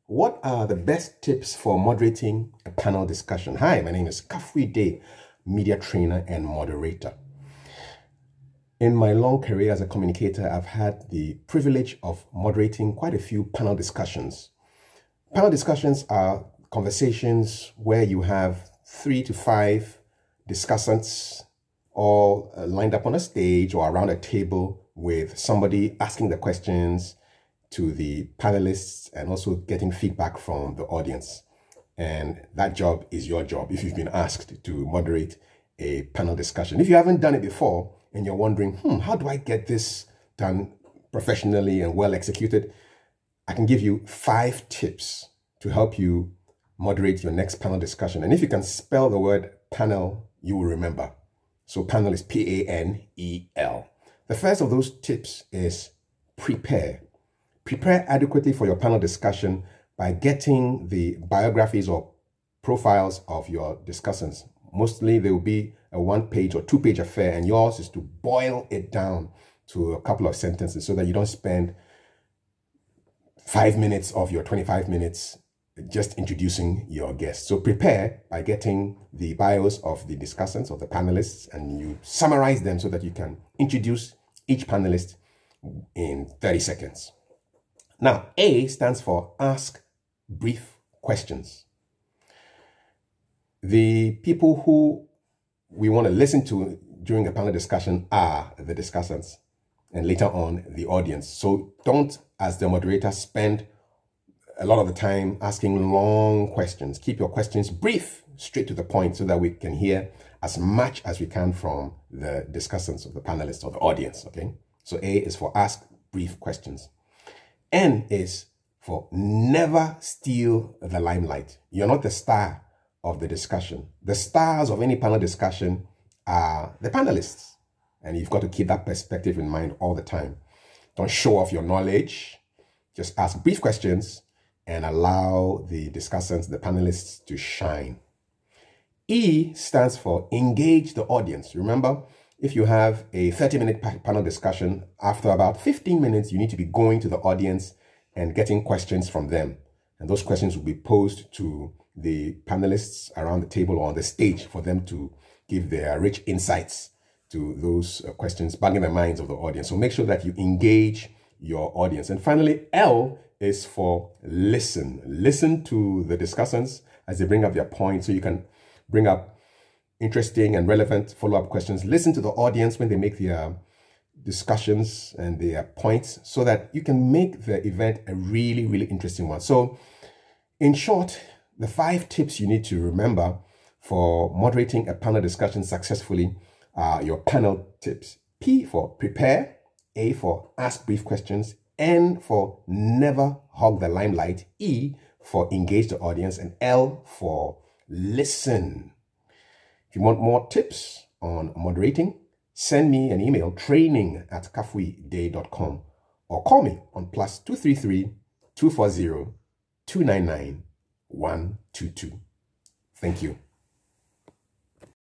What are the best tips for moderating a panel discussion? Hi, my name is Kafui Day, media trainer and moderator. In my long career as a communicator, I've had the privilege of moderating quite a few panel discussions. Panel discussions are conversations where you have 3 to 5 discussants all lined up on a stage or around a table with somebody asking the questions to the panelists and also getting feedback from the audience. And that job is your job if you've been asked to moderate a panel discussion. If you haven't done it before and you're wondering, how do I get this done professionally and well executed? I can give you 5 tips to help you moderate your next panel discussion. And if you can spell the word panel, you will remember. So panel is P-A-N-E-L. The first of those tips is prepare. Prepare adequately for your panel discussion by getting the biographies or profiles of your discussants. Mostly they will be a 1-page or 2-page affair, and yours is to boil it down to a couple of sentences so that you don't spend 5 minutes of your 25 minutes just introducing your guests. So prepare by getting the bios of the discussants, of the panelists, and you summarize them so that you can introduce each panelist in 30 seconds. Now, A stands for ask brief questions. The people who we want to listen to during a panel discussion are the discussants and later on the audience. So don't, as the moderator, spend a lot of the time asking long questions. Keep your questions brief, straight to the point, so that we can hear as much as we can from the discussants or the panelists or the audience, okay? So A is for ask brief questions. N is for never steal the limelight. You're not the star of the discussion. The stars of any panel discussion are the panelists. And you've got to keep that perspective in mind all the time. Don't show off your knowledge. Just ask brief questions and allow the discussants, the panelists, to shine. E stands for engage the audience. Remember, if you have a 30-minute panel discussion, after about 15 minutes, you need to be going to the audience and getting questions from them. And those questions will be posed to the panelists around the table or on the stage for them to give their rich insights to those questions, bugging the minds of the audience. So make sure that you engage your audience. And finally, L is for listen. Listen to the discussants as they bring up their points so you can bring up interesting and relevant follow-up questions. Listen to the audience when they make their discussions and their points so that you can make the event a really, really interesting one. So in short, the 5 tips you need to remember for moderating a panel discussion successfully are your panel tips. P for prepare, A for ask brief questions, N for never hog the limelight, E for engage the audience, and L for listen. If you want more tips on moderating, send me an email, training@kafuiday.com, or call me on +233 240 299 122. Thank you.